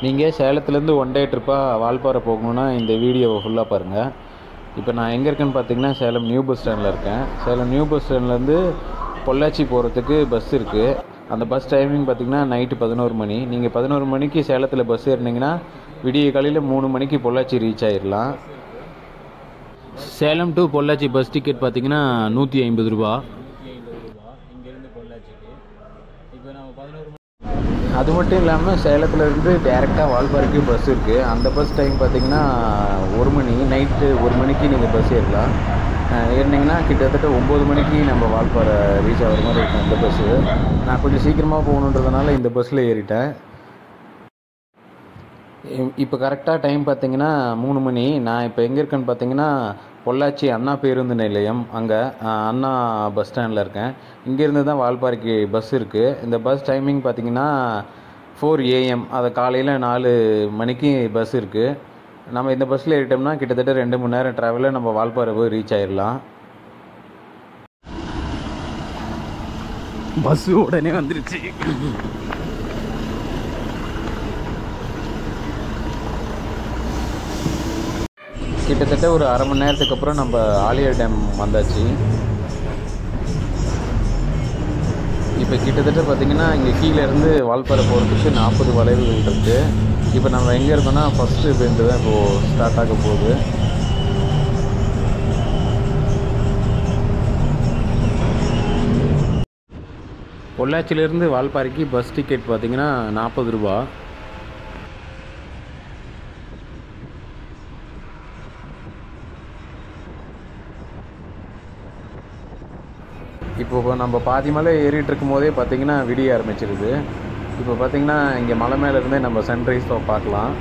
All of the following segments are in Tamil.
நீங்கள் சேலத்துலேருந்து ஒன் டே ட்ரிப்பாக வால்பாறை போகணுன்னா இந்த வீடியோவை ஃபுல்லாக பாருங்கள். இப்போ நான் எங்கே இருக்கேன்னு பார்த்தீங்கன்னா சேலம் நியூ பஸ் ஸ்டாண்டில் இருக்கேன். சேலம் நியூ பஸ் ஸ்டாண்ட்லேருந்து பொள்ளாச்சி போகிறதுக்கு பஸ் இருக்குது. அந்த பஸ் டைமிங் பார்த்திங்கன்னா நைட்டு 11 மணி. நீங்கள் 11 மணிக்கு சேலத்தில் பஸ் ஏறினீங்கன்னா விடிய காலையில் 3 மணிக்கு பொள்ளாச்சி ரீச் ஆகிடலாம். Salem to Pollachi bus ticket பார்த்திங்கன்னா 150 ரூபா. இங்கேருந்து பொள்ளாச்சிக்கு இப்போ நம்ம 11 மணி. அது மட்டும் இல்லாமல் சேலத்துலேருந்து டேரெக்டாக வால்பாறைக்கு பஸ் இருக்குது. அந்த பஸ் டைம் பார்த்திங்கன்னா 1 மணி, நைட்டு 1 மணிக்கு நீங்கள் பஸ் ஏறலாம். ஏறினீங்கன்னா கிட்டத்தட்ட 9 மணிக்கு நம்ம வால்பாறை ரீச் ஆகிற மாதிரி இருக்கும் இந்த பஸ்ஸு. நான் கொஞ்சம் சீக்கிரமாக போகணுன்றதுனால இந்த பஸ்ஸில் ஏறிட்டேன். இப்போ கரெக்டாக டைம் பார்த்திங்கன்னா 3 மணி. நான் இப்போ எங்கே இருக்கேன்னு பார்த்தீங்கன்னா பொள்ளாச்சி அண்ணா பேருந்து நிலையம், அங்கே அண்ணா பஸ் ஸ்டாண்டில் இருக்கேன். இங்கேருந்து தான் வால்பாறைக்கு பஸ் இருக்குது. இந்த பஸ் டைமிங் பார்த்திங்கன்னா 4 AM, அது காலையில் 4 மணிக்கு பஸ் இருக்குது. நம்ம இந்த பஸ்ஸில் ஏறிட்டோம்னா கிட்டத்தட்ட 2 மணி நேரம் ட்ராவலில் நம்ம வால்பாறை போய் ரீச் ஆகிடலாம். பஸ்ஸு உடனே வந்துருச்சு. கிட்டத்தட்ட ஒரு அரை மணி நேரத்துக்கு அப்புறம் நம்ம ஆலியார் டேம் வந்தாச்சு. இப்போ கிட்டத்தட்ட பார்த்திங்கன்னா இங்கே கீழேருந்து வால்பாறை போகிறதுக்கு 40 வளைவுகள் இருக்குது. இப்போ நம்ம எங்கே இருக்கோன்னா ஃபஸ்ட்டு பெண்டு தான் இப்போது ஸ்டார்ட் ஆக போகுது. பொள்ளாச்சியிலேருந்து வால்பாறைக்கு பஸ் டிக்கெட் பார்த்திங்கன்னா 40 ரூபா. இப்போ நம்ம பாதி மலை ஏறிட்டு இருக்கும் போதே பார்த்திங்கன்னா விடிய ஆரம்பிச்சிருது. இப்போ பார்த்திங்கன்னா இங்கே மலை மேலே இருந்தே நம்ம சன்ரைஸ் பார்க்கலாம்.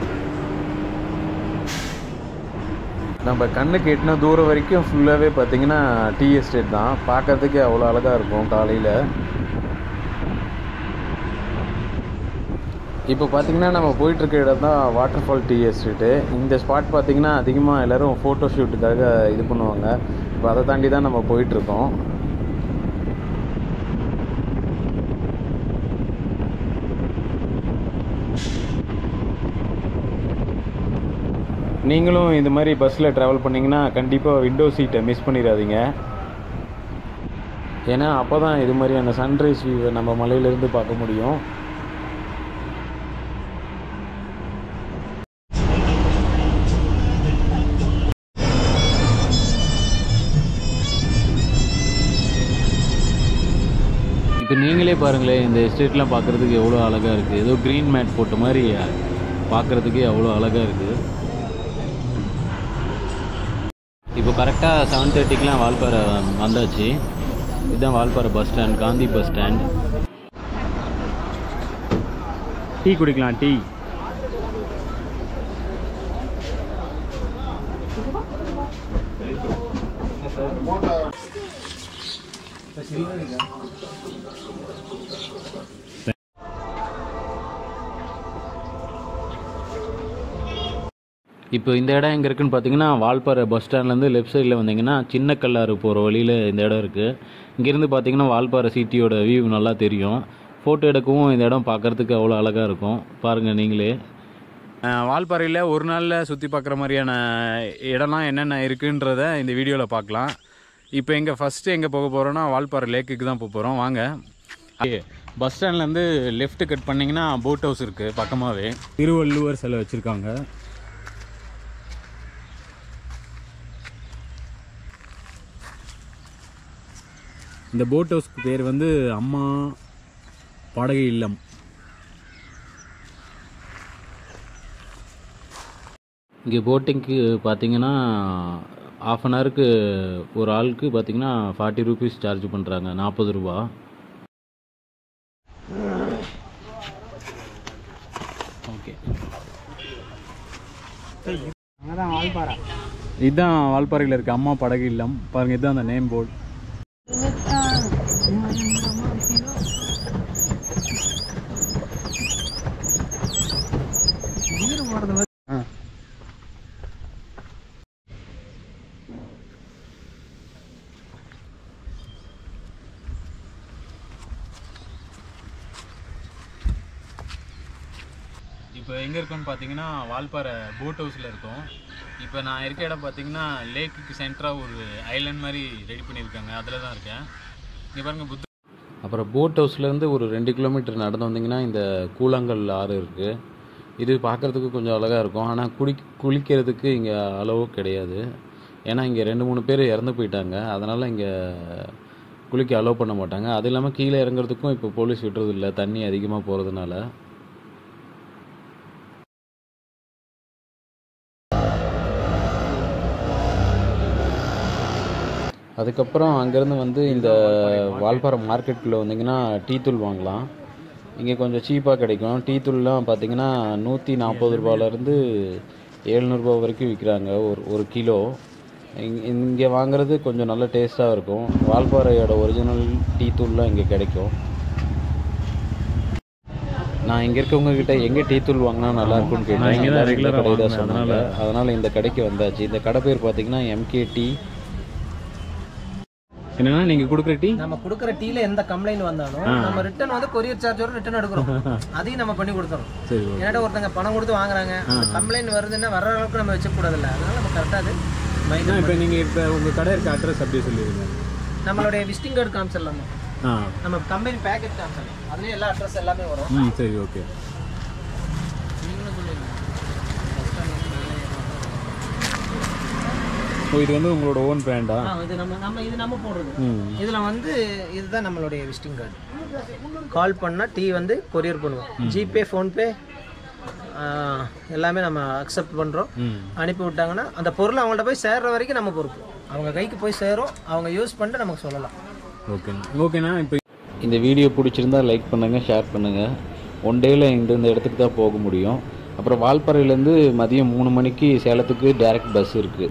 நம்ம கண்ணுக்கு எட்டின தூரம் வரைக்கும் ஃபுல்லாகவே பார்த்திங்கன்னா டீ எஸ்டேட் தான். பார்க்குறதுக்கு அவ்வளோ அழகாக இருக்கும் காலையில். இப்போ பார்த்திங்கன்னா நம்ம போயிட்டுருக்க இடம் தான் வாட்டர் ஃபால் டீ எஸ்டேட்டு. இந்த ஸ்பாட் பார்த்திங்கன்னா அதிகமாக எல்லோரும் ஃபோட்டோ ஷூட்டுக்காக இது பண்ணுவாங்க. இப்போ அதை தாண்டி தான் நம்ம போயிட்டுருக்கோம். நீங்களும் இந்த மாதிரி பஸ்ஸில் ட்ராவல் பண்ணிங்கன்னா கண்டிப்பாக விண்டோ சீட்டை மிஸ் பண்ணிடாதீங்க. ஏன்னா அப்போ தான் இது மாதிரியான சன்ரைஸ் வியூவை நம்ம மலையிலேருந்து பார்க்க முடியும். இப்போ நீங்களே பாருங்களேன், இந்த எஸ்டேட்லாம் பார்க்குறதுக்கு எவ்வளோ அழகாக இருக்குது. ஏதோ க்ரீன் மேட் போட்ட மாதிரி பார்க்குறதுக்கே அவ்வளோ அழகாக இருக்குது. இப்போ கரெக்டாக 7:30க்கெலாம் வால்பாறை வந்தாச்சு. இதுதான் Valparai bus stand, Gandhi bus stand. Tea குடிக்கலாம். டீ இப்போ இந்த இடம் எங்கே இருக்குதுன்னு பார்த்தீங்கன்னா வால்பாறை பஸ் ஸ்டாண்ட்லேருந்து லெஃப்ட் சைடில் வந்தீங்கன்னா சின்ன கல்லாறு போகிற வழியில் இந்த இடம் இருக்குது. இங்கேருந்து பார்த்தீங்கன்னா வால்பாறை சிட்டியோட வியூ நல்லா தெரியும். ஃபோட்டோ எடுக்கவும் இந்த இடம் பார்க்குறதுக்கு அவ்வளோ அழகாக இருக்கும். பாருங்கள் நீங்களே. வால்பாறையில் ஒரு நாளில் சுற்றி பார்க்குற மாதிரியான இடம்லாம் என்னென்ன இருக்குன்றத இந்த வீடியோவில் பார்க்கலாம். இப்போ ஃபஸ்ட்டு எங்கே போக போகிறோன்னா வால்பாறை லேக்குக்கு தான் போக போகிறோம். வாங்க. பஸ் ஸ்டாண்ட்லேருந்து லெஃப்ட் கட் பண்ணிங்கன்னா போட் ஹவுஸ் இருக்குது பக்கமாகவே. திருவள்ளுவர் சிலை வச்சுருக்காங்க. இந்த போட் ஹவுஸ்க்கு பேர் வந்து அம்மா படகு இல்லம். இங்கே போட்டிங்க்கு பார்த்தீங்கன்னா ½ அன் ஹவருக்கு ஒரு ஆளுக்கு பார்த்தீங்கன்னா 40 ரூபீஸ் சார்ஜ் பண்ணுறாங்க, 40 ரூபா. ஓகே, இதுதான் வால்பாறையில் இருக்க அம்மா படகு இல்லம். பாருங்கள், இதுதான் அந்த நேம் போர்டு. இப்போ இப்போ எங்கே இருக்கோன்னு பார்த்தீங்கன்னா வால்பாறை போட் ஹவுஸில் இருக்கோம். இப்போ நான் இருக்க இடம் பார்த்தீங்கன்னா லேக்குக்கு சென்டராக ஒரு ஐலாண்ட் மாதிரி ரெடி பண்ணியிருக்காங்க, அதில் தான் இருக்கேன். இங்கே பாருங்கள் அப்புறம் போட் ஹவுஸ்லேருந்து ஒரு 2 கிலோமீட்டர் நடந்து வந்தீங்கன்னா இந்த கூழாங்கல் ஆறு இருக்குது. இது பார்க்குறதுக்கு கொஞ்சம் அழகாக இருக்கும். ஆனால் குளிக்கிறதுக்கு இங்கே அளவு கிடையாது. ஏன்னா இங்கே 2-3 பேர் இறந்து போயிட்டாங்க. அதனால் இங்கே குளிக்க அலோவ் பண்ண மாட்டாங்க. அது இல்லாமல் கீழே இறங்குறதுக்கும் இப்போ போலீஸ் விட்டுறது இல்லை, தண்ணி அதிகமாக போகிறதுனால. அதுக்கப்புறம் அங்கேருந்து வந்து இந்த வால்பாறை மார்க்கெட்டில் வந்தீங்கன்னா டீ தூள் வாங்கலாம். இங்கே கொஞ்சம் சீப்பாக கிடைக்கும். டீ தூள்லாம் பார்த்தீங்கன்னா 140 ரூபாயிலேருந்து 700 ரூபா வரைக்கும் விற்கிறாங்க ஒரு கிலோ. இங்கே வாங்குறது கொஞ்சம் நல்ல டேஸ்ட்டாக இருக்கும். வால்பாறையோட ஒரிஜினல் டீ தூள்லாம் இங்கே கிடைக்கும். நான் இங்கே இருக்கவங்கக்கிட்ட எங்கே டீ தூள் வாங்கினா நல்லாயிருக்குன்னு கேட்டேன். இந்த கடை தான் சொன்னாங்க. அதனால் இந்த கடைக்கு வந்தாச்சு. இந்த கடை பேர் பார்த்தீங்கன்னா MK டீ. என்னன்னா நீங்கள் கொடுக்குற டீ, நம்ம கொடுக்குற டீல எந்த கம்ப்ளைண்ட் வந்தாலும் நம்ம ரிட்டர்ன் வந்து கொரியர் சார்ஜோட ரிட்டர்ன் எடுக்கிறோம். அதையும் நம்ம பண்ணி கொடுத்துறோம். ஏன்னா ஒருத்தங்க பணம் கொடுத்து வாங்குறாங்க, கம்ப்ளைண்ட் வருதுன்னா வர அளவுக்கு நம்ம வச்சுக்கூடாது இல்லை. அதனால நம்ம கரெக்டாக அது இப்போ நீங்கள் இப்போ உங்கள் கடை இருக்க அட்ரஸ் அப்படியே சொல்லிடுங்க. நம்மளுடைய விசிட்டிங் கார்டு காமிச்சிடலாமா? நம்ம கம்பெனி பேக்கெட் காமிச்சிடலாம், அதுலேயே எல்லா அட்ரஸ் எல்லாமே வரும். சரி, ஓகே. இது வந்து உங்களோட ஓன் பிராண்டா? இது நம்ம போடுறது. இதில் வந்து இதுதான் நம்மளுடைய விசிட்டிங் கார்டு. கால் பண்ணால் டீ வந்து கொரியர் பண்ணுவோம். ஜிபே, ஃபோன்பே எல்லாமே நம்ம அக்செப்ட் பண்ணுறோம். அனுப்பி விட்டாங்கன்னா அந்த பொருள் அவங்கள்ட்ட போய் சேர்ற வரைக்கும் நம்ம பொறுப்பு. அவங்க கைக்கு போய் சேரும், அவங்க யூஸ் பண்ணிட்டு நமக்கு சொல்லலாம். ஓகேண்ணா. இப்போ இந்த வீடியோ பிடிச்சிருந்தா லைக் பண்ணுங்கள், ஷேர் பண்ணுங்கள். ஒன் டேயில் இந்த இடத்துக்கு தான் போக முடியும். அப்புறம் வால்பாறையிலேருந்து மதியம் 3 மணிக்கு சேலத்துக்கு டைரக்ட் பஸ் இருக்குது.